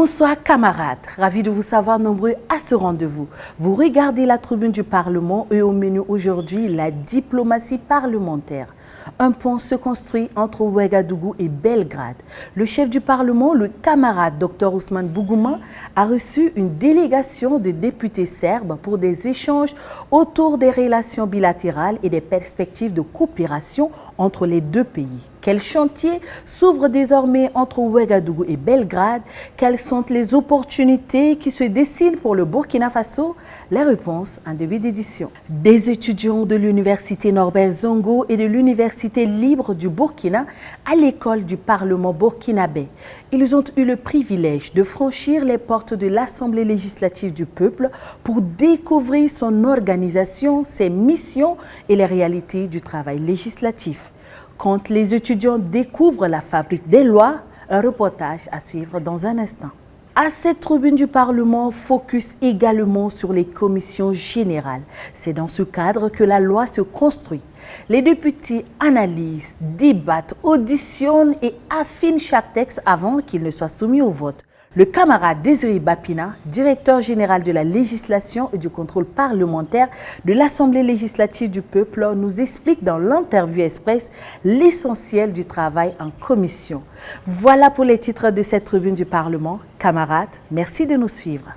Bonsoir camarades, ravi de vous savoir nombreux à ce rendez-vous. Vous regardez la tribune du Parlement et au menu aujourd'hui, la diplomatie parlementaire. Un pont se construit entre Ouagadougou et Belgrade. Le chef du Parlement, le camarade Dr Ousmane Bougouma, a reçu une délégation de députés serbes pour des échanges autour des relations bilatérales et des perspectives de coopération entre les deux pays. Quels chantiers s'ouvrent désormais entre Ouagadougou et Belgrade? Quelles sont les opportunités qui se dessinent pour le Burkina Faso? Les réponses en début d'édition. Des étudiants de l'université Norbert Zongo et de l'université libre du Burkina à l'école du Parlement burkinabé. Ils ont eu le privilège de franchir les portes de l'Assemblée législative du peuple pour découvrir son organisation, ses missions et les réalités du travail législatif. Quand les étudiants découvrent la fabrique des lois, un reportage à suivre dans un instant. À cette tribune du Parlement, focus également sur les commissions générales. C'est dans ce cadre que la loi se construit. Les députés analysent, débattent, auditionnent et affinent chaque texte avant qu'il ne soit soumis au vote. Le camarade Désiré Bapina, directeur général de la législation et du contrôle parlementaire de l'Assemblée législative du peuple, nous explique dans l'interview express l'essentiel du travail en commission. Voilà pour les titres de cette tribune du Parlement. Camarades, merci de nous suivre.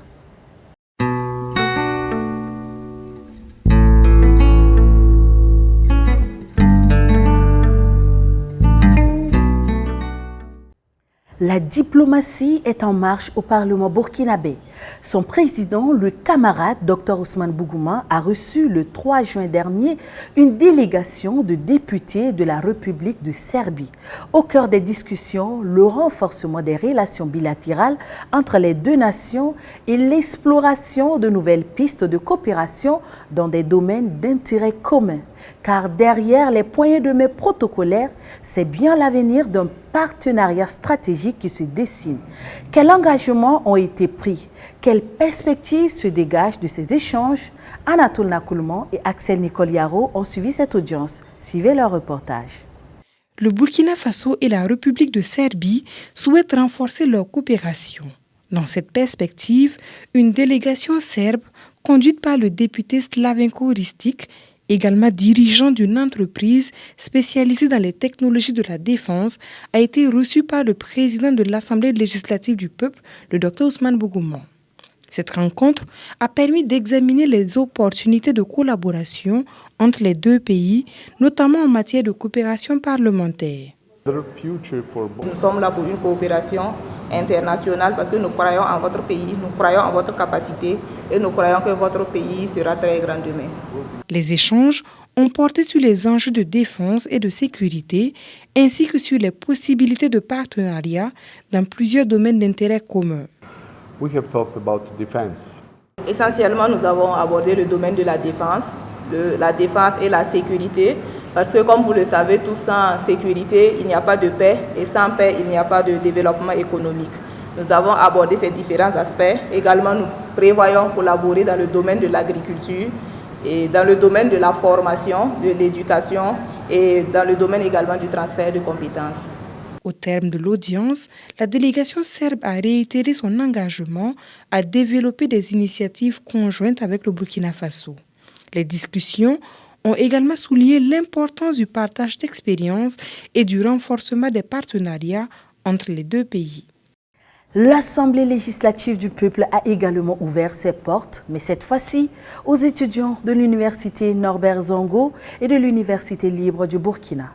La diplomatie est en marche au Parlement burkinabé. Son président, le camarade Dr Ousmane Bougouma, a reçu le 3 juin dernier une délégation de députés de la République de Serbie. Au cœur des discussions, le renforcement des relations bilatérales entre les deux nations et l'exploration de nouvelles pistes de coopération dans des domaines d'intérêt commun. Car derrière les poignées de main protocolaires, c'est bien l'avenir d'un partenariat stratégique qui se dessine. Quels engagements ont été pris? Quelles perspectives se dégagent de ces échanges? Anatole Nakoulman et Axel Nicoliaro ont suivi cette audience. Suivez leur reportage. Le Burkina Faso et la République de Serbie souhaitent renforcer leur coopération. Dans cette perspective, une délégation serbe conduite par le député Slavenko Ristic, également dirigeant d'une entreprise spécialisée dans les technologies de la défense, a été reçu par le président de l'Assemblée législative du peuple, le Dr Ousmane Bougouma. Cette rencontre a permis d'examiner les opportunités de collaboration entre les deux pays, notamment en matière de coopération parlementaire. Nous sommes là pour une coopération internationale parce que nous croyons en votre pays, nous croyons en votre capacité et nous croyons que votre pays sera très grand demain. Les échanges ont porté sur les enjeux de défense et de sécurité, ainsi que sur les possibilités de partenariat dans plusieurs domaines d'intérêt commun. Essentiellement, nous avons abordé le domaine de la défense et la sécurité, parce que comme vous le savez, tout sans sécurité, il n'y a pas de paix, et sans paix, il n'y a pas de développement économique. Nous avons abordé ces différents aspects. Également, nous prévoyons collaborer dans le domaine de l'agriculture, et dans le domaine de la formation, de l'éducation et dans le domaine également du transfert de compétences. Au terme de l'audience, la délégation serbe a réitéré son engagement à développer des initiatives conjointes avec le Burkina Faso. Les discussions ont également souligné l'importance du partage d'expériences et du renforcement des partenariats entre les deux pays. L'Assemblée législative du peuple a également ouvert ses portes, mais cette fois-ci aux étudiants de l'université Norbert Zongo et de l'université libre du Burkina.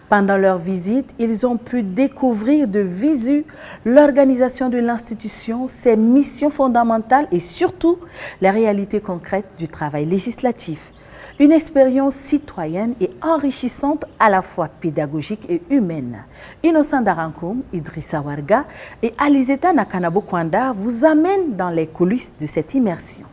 Pendant leur visite, ils ont pu découvrir de visu l'organisation de l'institution, ses missions fondamentales et surtout les réalités concrètes du travail législatif. Une expérience citoyenne et enrichissante à la fois pédagogique et humaine. Innocent Darankoum, Idrissa Warga et Alizeta Nakanabo Kwanda vous amènent dans les coulisses de cette immersion.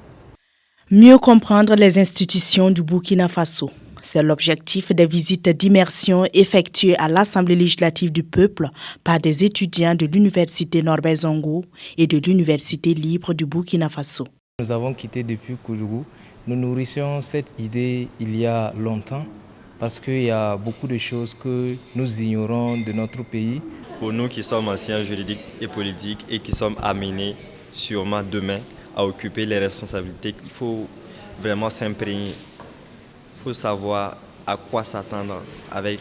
Mieux comprendre les institutions du Burkina Faso. C'est l'objectif des visites d'immersion effectuées à l'Assemblée législative du peuple par des étudiants de l'université Norbert Zongo et de l'université libre du Burkina Faso. Nous avons quitté depuis Koulougou. Nous nourrissions cette idée il y a longtemps parce qu'il y a beaucoup de choses que nous ignorons de notre pays. Pour nous qui sommes anciens juridiques et politiques et qui sommes amenés sûrement demain à occuper les responsabilités, il faut vraiment s'imprégner. Il faut savoir à quoi s'attendre avec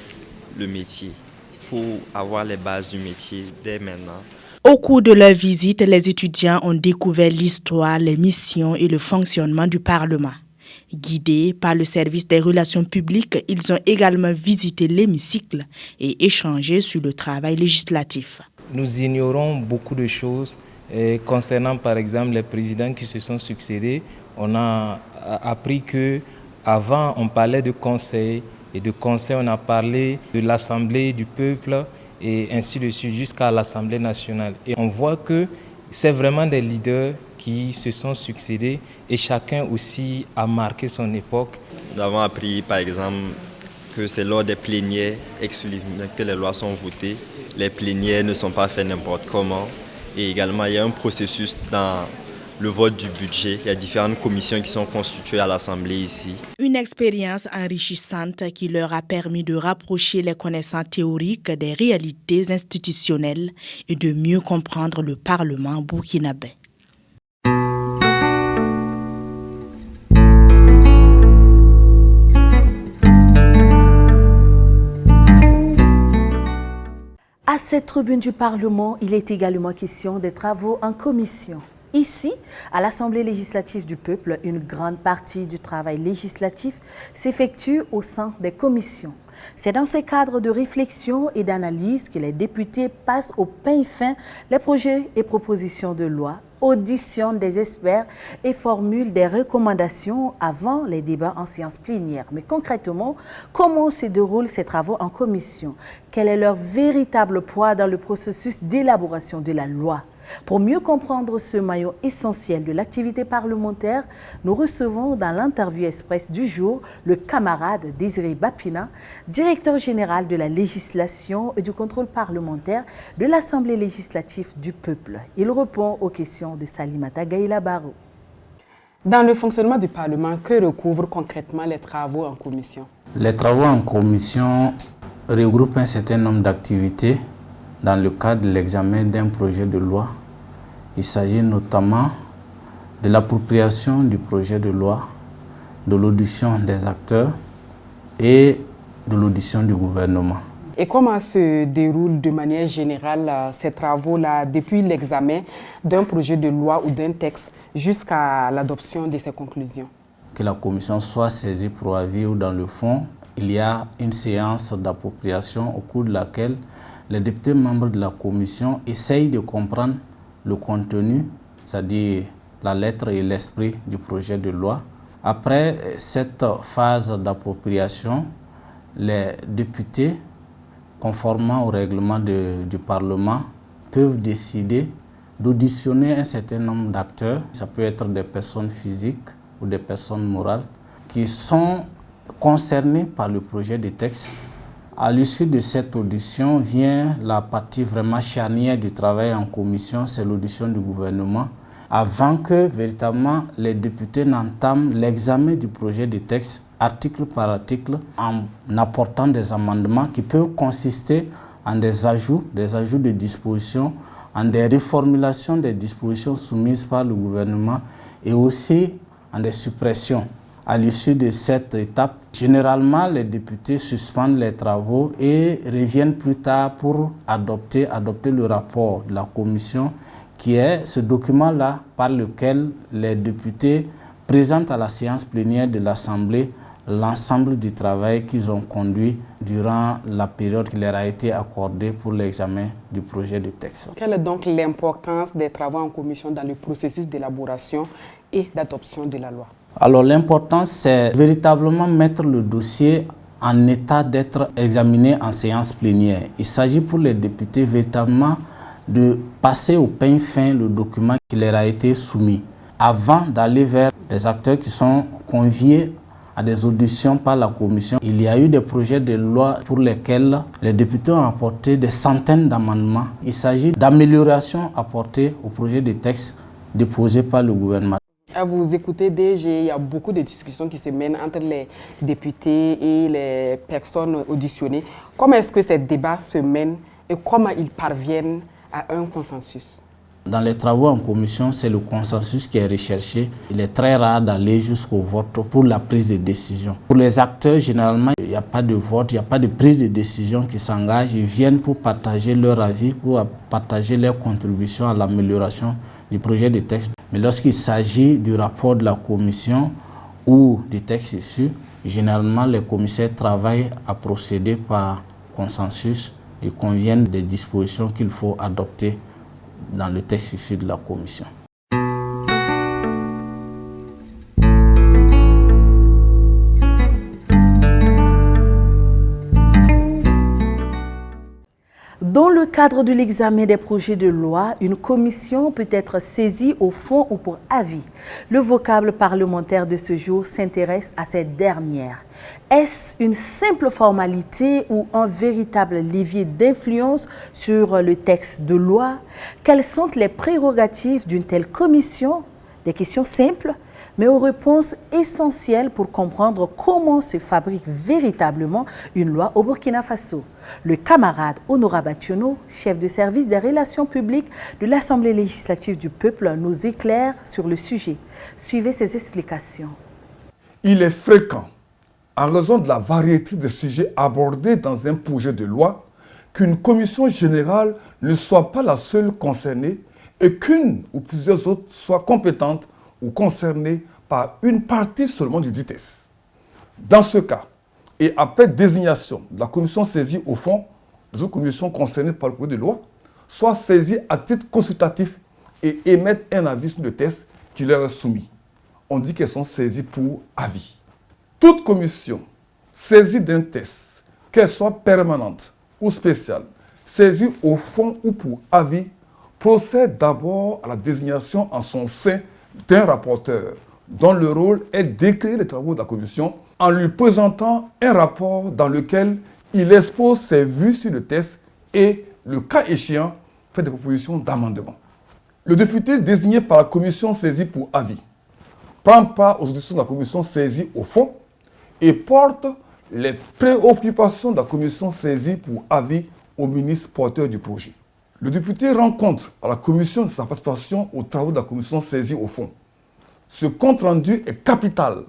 le métier. Il faut avoir les bases du métier dès maintenant. Au cours de leur visite, les étudiants ont découvert l'histoire, les missions et le fonctionnement du Parlement. Guidés par le service des relations publiques, ils ont également visité l'hémicycle et échangé sur le travail législatif. Nous ignorons beaucoup de choses concernant par exemple les présidents qui se sont succédés. On a appris qu'avant on parlait de conseil et de conseil on a parlé de l'Assemblée du peuple et ainsi de suite jusqu'à l'Assemblée nationale. Et on voit que c'est vraiment des leaders qui se sont succédés et chacun aussi a marqué son époque. Nous avons appris par exemple que c'est lors des plénières exclusivement que les lois sont votées. Les plénières ne sont pas faites n'importe comment. Et également il y a un processus dans le vote du budget. Il y a différentes commissions qui sont constituées à l'Assemblée ici. Une expérience enrichissante qui leur a permis de rapprocher les connaissances théoriques des réalités institutionnelles et de mieux comprendre le Parlement burkinabé. À cette tribune du Parlement, il est également question des travaux en commission. Ici, à l'Assemblée législative du peuple, une grande partie du travail législatif s'effectue au sein des commissions. C'est dans ces cadres de réflexion et d'analyse que les députés passent au peigne fin les projets et propositions de loi, auditionnent des experts et formulent des recommandations avant les débats en séance plénière. Mais concrètement, comment se déroulent ces travaux en commission? Quel est leur véritable poids dans le processus d'élaboration de la loi? Pour mieux comprendre ce maillon essentiel de l'activité parlementaire, nous recevons dans l'interview express du jour le camarade Désiré Bapina, directeur général de la législation et du contrôle parlementaire de l'Assemblée législative du peuple. Il répond aux questions de Salimata Gaïla Barou. Dans le fonctionnement du Parlement, que recouvrent concrètement les travaux en commission? Les travaux en commission regroupent un certain nombre d'activités dans le cadre de l'examen d'un projet de loi. Il s'agit notamment de l'appropriation du projet de loi, de l'audition des acteurs et de l'audition du gouvernement. Et comment se déroulent de manière générale ces travaux-là depuis l'examen d'un projet de loi ou d'un texte jusqu'à l'adoption de ses conclusions? Que la commission soit saisie pour avis ou dans le fond, il y a une séance d'appropriation au cours de laquelle les députés membres de la commission essayent de comprendre le contenu, c'est-à-dire la lettre et l'esprit du projet de loi. Après cette phase d'appropriation, les députés, conformément au règlement du Parlement, peuvent décider d'auditionner un certain nombre d'acteurs. Ça peut être des personnes physiques ou des personnes morales qui sont concernés par le projet de texte. À l'issue de cette audition vient la partie vraiment charnière du travail en commission, c'est l'audition du gouvernement, avant que véritablement les députés n'entament l'examen du projet de texte article par article en apportant des amendements qui peuvent consister en des ajouts de dispositions, en des reformulations des dispositions soumises par le gouvernement et aussi en des suppressions. À l'issue de cette étape, généralement, les députés suspendent les travaux et reviennent plus tard pour adopter le rapport de la commission, qui est ce document-là par lequel les députés présentent à la séance plénière de l'Assemblée l'ensemble du travail qu'ils ont conduit durant la période qui leur a été accordée pour l'examen du projet de texte. Quelle est donc l'importance des travaux en commission dans le processus d'élaboration et d'adoption de la loi? Alors l'importance, c'est véritablement mettre le dossier en état d'être examiné en séance plénière. Il s'agit pour les députés véritablement de passer au peigne fin le document qui leur a été soumis avant d'aller vers les acteurs qui sont conviés à des auditions par la commission. Il y a eu des projets de loi pour lesquels les députés ont apporté des centaines d'amendements. Il s'agit d'améliorations apportées au projet de texte déposé par le gouvernement. À vous écouter, DG, il y a beaucoup de discussions qui se mènent entre les députés et les personnes auditionnées. Comment est-ce que ces débats se mènent et comment ils parviennent à un consensus? Dans les travaux en commission, c'est le consensus qui est recherché. Il est très rare d'aller jusqu'au vote pour la prise de décision. Pour les acteurs, généralement, il n'y a pas de vote, il n'y a pas de prise de décision qui s'engage. Ils viennent pour partager leur avis, pour partager leur contribution à l'amélioration du projet de texte. Mais lorsqu'il s'agit du rapport de la commission ou des textes issus, généralement, les commissaires travaillent à procéder par consensus et conviennent des dispositions qu'il faut adopter dans le texte issu de la commission. Dans le cadre de l'examen des projets de loi, une commission peut être saisie au fond ou pour avis. Le vocable parlementaire de ce jour s'intéresse à cette dernière. Est-ce une simple formalité ou un véritable levier d'influence sur le texte de loi? Quelles sont les prérogatives d'une telle commission? Des questions simples, mais aux réponses essentielles pour comprendre comment se fabrique véritablement une loi au Burkina Faso. Le camarade Honorable Ationo, chef de service des relations publiques de l'Assemblée législative du peuple, nous éclaire sur le sujet. Suivez ses explications. Il est fréquent, en raison de la variété de sujets abordés dans un projet de loi, qu'une commission générale ne soit pas la seule concernée et qu'une ou plusieurs autres soient compétentes ou concernées par une partie seulement du DITES. Dans ce cas, et après désignation de la commission saisie au fond, les autres commissions concernées par le projet de loi soient saisies à titre consultatif et émettent un avis sur le texte qui leur est soumis. On dit qu'elles sont saisies pour avis. Toute commission saisie d'un texte, qu'elle soit permanente ou spéciale, saisie au fond ou pour avis, procède d'abord à la désignation en son sein d'un rapporteur, dont le rôle est d'éclairer les travaux de la commission en lui présentant un rapport dans lequel il expose ses vues sur le texte et, le cas échéant, fait des propositions d'amendement. Le député désigné par la commission saisie pour avis prend part aux auditions de la commission saisie au fond et porte les préoccupations de la commission saisie pour avis au ministre porteur du projet. Le député rend compte à la commission de sa participation aux travaux de la commission saisie au fond. Ce compte-rendu est capital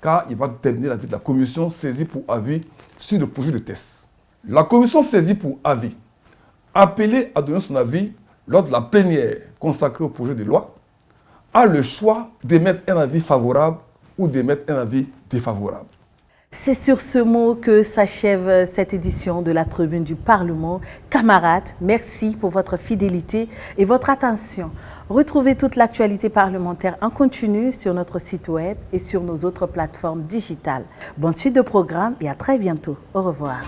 car il va déterminer l'avis de la commission saisie pour avis sur le projet de texte. La commission saisie pour avis, appelée à donner son avis lors de la plénière consacrée au projet de loi, a le choix d'émettre un avis favorable ou d'émettre un avis défavorable. C'est sur ce mot que s'achève cette édition de la Tribune du Parlement. Camarades, merci pour votre fidélité et votre attention. Retrouvez toute l'actualité parlementaire en continu sur notre site web et sur nos autres plateformes digitales. Bonne suite de programme et à très bientôt. Au revoir.